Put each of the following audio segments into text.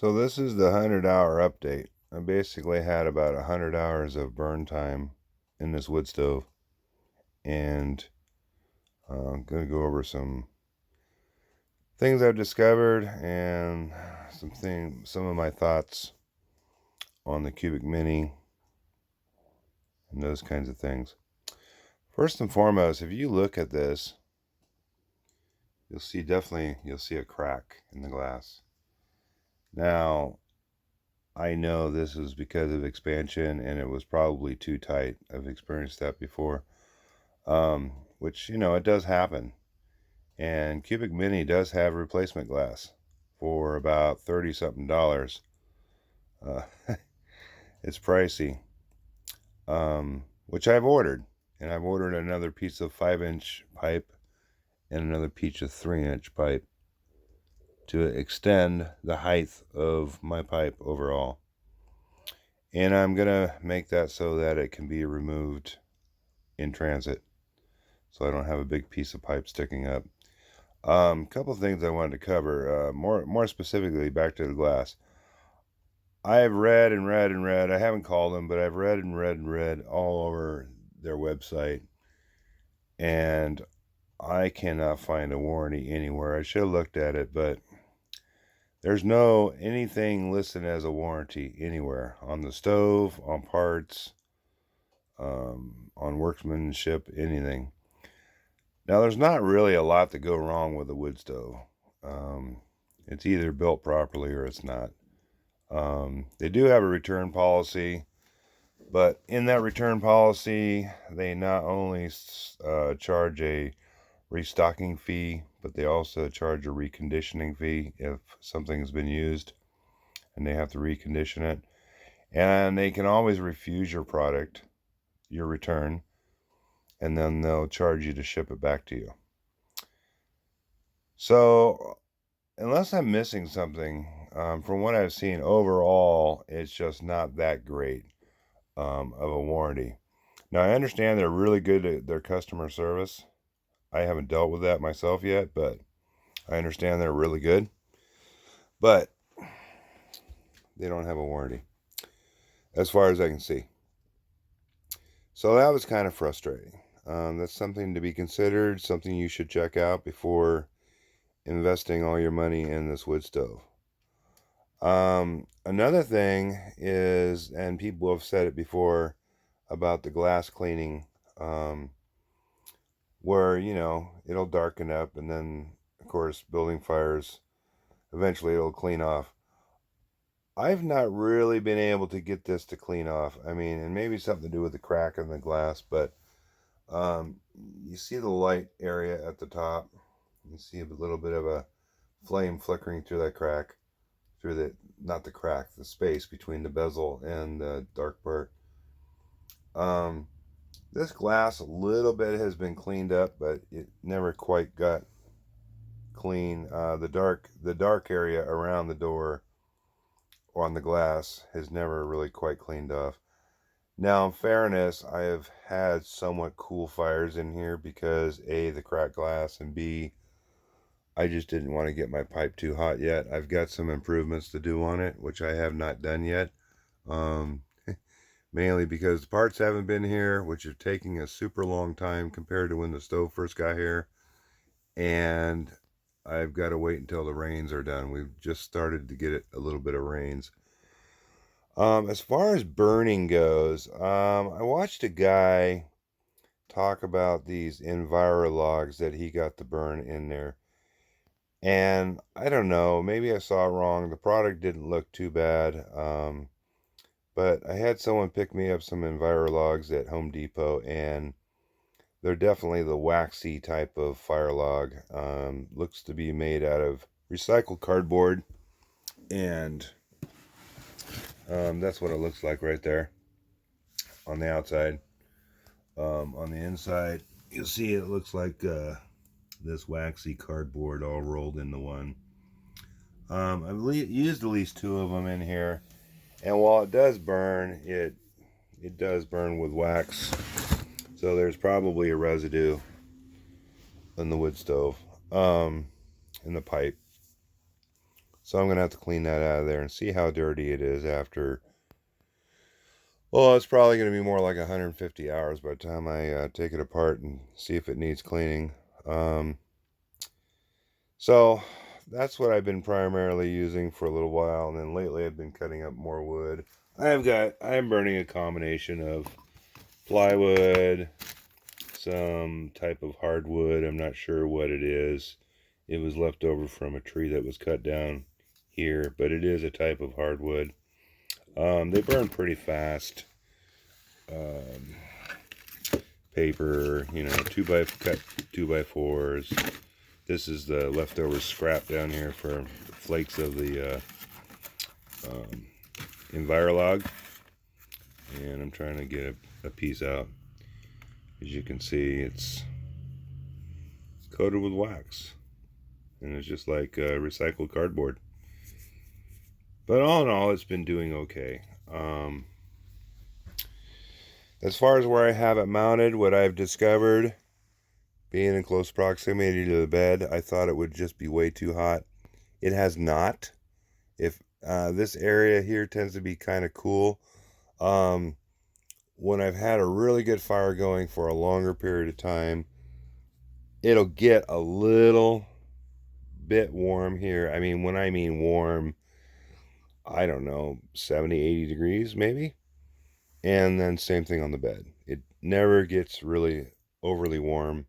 So this is the 100-hour update. I basically had about 100 hours of burn time in this wood stove, and I'm going to go over some things I've discovered and some of my thoughts on the Cubic Mini and those kinds of things. First and foremost, if you look at this, you'll see a crack in the glass. Now, I know this is because of expansion and it was probably too tight. I've experienced that before. Which, it does happen. And Cubic Mini does have replacement glass for about 30 something dollars. Uh, it's pricey, which I've ordered. And I've ordered another piece of 5-inch pipe and another piece of 3-inch pipe to extend the height of my pipe overall. And I'm going to make that so that it can be removed in transit, so I don't have a big piece of pipe sticking up. Couple of things I wanted to cover. More specifically, back to the glass. I've read and read and read. I haven't called them, but I've read and read and read all over their website, and I cannot find a warranty anywhere. I should have looked at it, but there's no anything listed as a warranty anywhere on the stove, on parts, on workmanship, anything. Now, there's not really a lot to go wrong with a wood stove. It's either built properly or it's not. They do have a return policy, but in that return policy, they not only charge a restocking fee, but they also charge a reconditioning fee if something has been used and they have to recondition it. And they can always refuse your product, your return, and then they'll charge you to ship it back to you. So, unless I'm missing something, from what I've seen overall, it's just not that great of a warranty. Now, I understand they're really good at their customer service. I haven't dealt with that myself yet, but I understand they're really good. But they don't have a warranty, as far as I can see. So that was kind of frustrating. That's something to be considered, something you should check out before investing all your money in this wood stove. Another thing is, and people have said it before about the glass cleaning, where, it'll darken up and then, of course, building fires, eventually it'll clean off. I've not really been able to get this to clean off. I mean, and maybe something to do with the crack in the glass, but you see the light area at the top. You see a little bit of a flame flickering through that crack, through the, not the crack, the space between the bezel and the dark part. This glass, a little bit has been cleaned up, but it never quite got clean. The dark area around the door or on the glass has never really quite cleaned off. Now, in fairness, I have had somewhat cool fires in here because A, the cracked glass, and B, I just didn't want to get my pipe too hot yet. I've got some improvements to do on it, which I have not done yet. Mainly because the parts haven't been here, which are taking a super long time compared to when the stove first got here. And I've got to wait until the rains are done. We've just started to get a little bit of rains. As far as burning goes, I watched a guy talk about these Envirologs that he got to burn in there. And I don't know, maybe I saw it wrong. The product didn't look too bad. But I had someone pick me up some Envirologs at Home Depot, and they're definitely the waxy type of fire log. Looks to be made out of recycled cardboard, and that's what it looks like right there on the outside. On the inside, you'll see it looks like this waxy cardboard all rolled into one. I've used at least 2 of them in here, and while it does burn, it does burn with wax, so there's probably a residue in the wood stove, in the pipe. So I'm going to have to clean that out of there and see how dirty it is after. Well, it's probably going to be more like 150 hours by the time I take it apart and see if it needs cleaning. So that's what I've been primarily using for a little while, and then lately I've been cutting up more wood. I'm burning a combination of plywood, some type of hardwood. I'm not sure what it is. It was left over from a tree that was cut down here, but it is a type of hardwood. They burn pretty fast. Paper, you know, cut 2x4s. This is the leftover scrap down here for flakes of the Envirolog, and I'm trying to get a piece out. As you can see, it's coated with wax, and it's just like recycled cardboard. But all in all, it's been doing okay. As far as where I have it mounted, what I've discovered, being in close proximity to the bed, I thought it would just be way too hot. It has not. If this area here tends to be kind of cool. When I've had a really good fire going for a longer period of time, it'll get a little bit warm here. I mean, when I mean warm, I don't know, 70, 80 degrees maybe. And then same thing on the bed. It never gets really overly warm.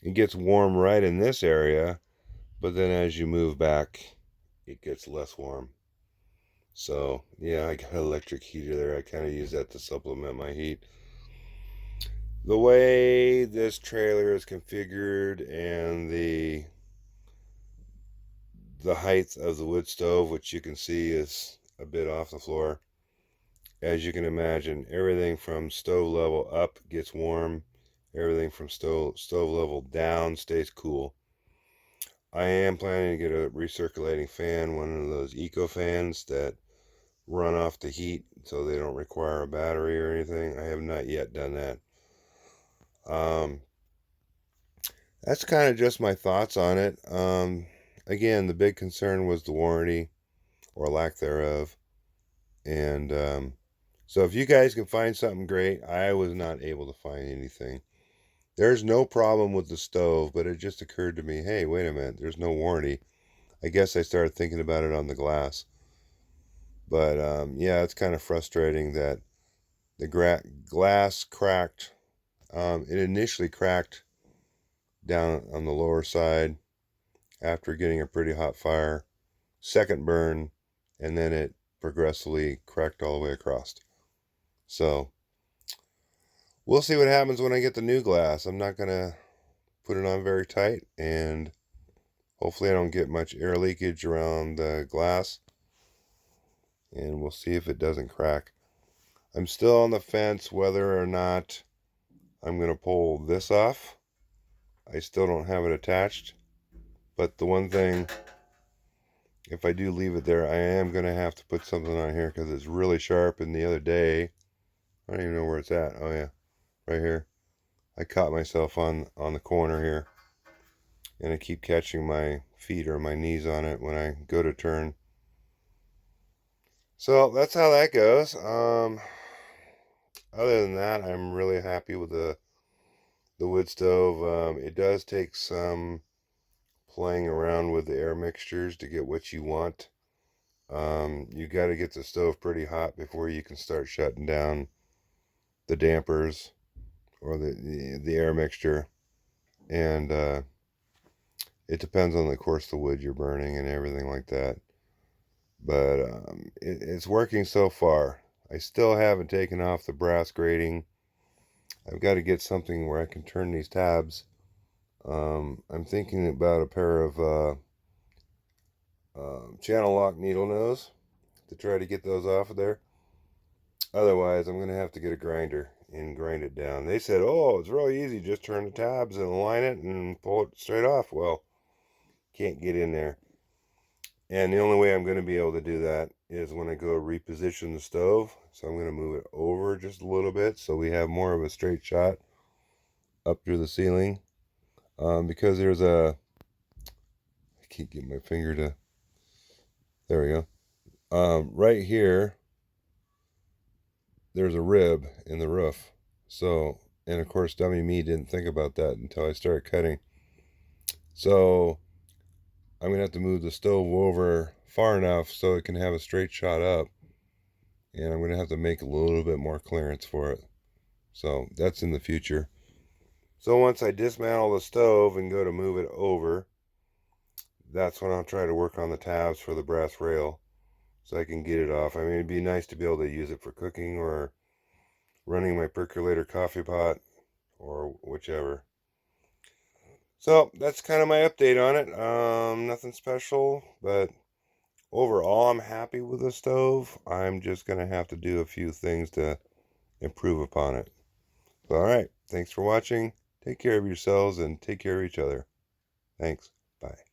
It gets warm right in this area, but then as you move back, it gets less warm. So, yeah, I got an electric heater there. I kind of use that to supplement my heat. The way this trailer is configured and the height of the wood stove, which you can see is a bit off the floor. As you can imagine, everything from stove level up gets warm. Everything from stove level down stays cool. I am planning to get a recirculating fan, one of those eco fans that run off the heat so they don't require a battery or anything. I have not yet done that. That's kind of just my thoughts on it. Again, the big concern was the warranty or lack thereof. And so if you guys can find something great, I was not able to find anything. There's no problem with the stove, but it just occurred to me, hey, wait a minute, there's no warranty. I guess I started thinking about it on the glass. But yeah, it's kind of frustrating that the glass cracked. It initially cracked down on the lower side after getting a pretty hot fire. Second burn, and then it progressively cracked all the way across. So we'll see what happens when I get the new glass. I'm not going to put it on very tight, and hopefully I don't get much air leakage around the glass, and we'll see if it doesn't crack. I'm still on the fence whether or not I'm going to pull this off. I still don't have it attached, but the one thing, if I do leave it there, I am going to have to put something on here because it's really sharp. And the other day, I don't even know where it's at. Oh yeah, right here. I caught myself on the corner here, and I keep catching my feet or my knees on it when I go to turn. So that's how that goes. Other than that, I'm really happy with the wood stove. It does take some playing around with the air mixtures to get what you want. You got to get the stove pretty hot before you can start shutting down the dampers or the air mixture. And it depends on the course of wood you're burning and everything like that. But it's working so far. I still haven't taken off the brass grating. I've got to get something where I can turn these tabs. I'm thinking about a pair of channel lock needle nose to try to get those off of there. Otherwise, I'm going to have to get a grinder and grind it down. They said, oh, it's really easy. Just turn the tabs and align it and pull it straight off. Well, can't get in there. And the only way I'm going to be able to do that is when I go reposition the stove. So I'm going to move it over just a little bit so we have more of a straight shot up through the ceiling. Because there's I can't get my finger to There we go. Right here, there's a rib in the roof. So, and of course, dummy me didn't think about that until I started cutting. So, I'm going to have to move the stove over far enough so it can have a straight shot up. And I'm going to have to make a little bit more clearance for it. So, that's in the future. So, once I dismantle the stove and go to move it over, that's when I'll try to work on the tabs for the brass rail so I can get it off. I mean, it'd be nice to be able to use it for cooking or running my percolator coffee pot or whichever. So that's kind of my update on it. Nothing special, but overall I'm happy with the stove. I'm just going to have to do a few things to improve upon it. So, all right, thanks for watching. Take care of yourselves and take care of each other. Thanks. Bye.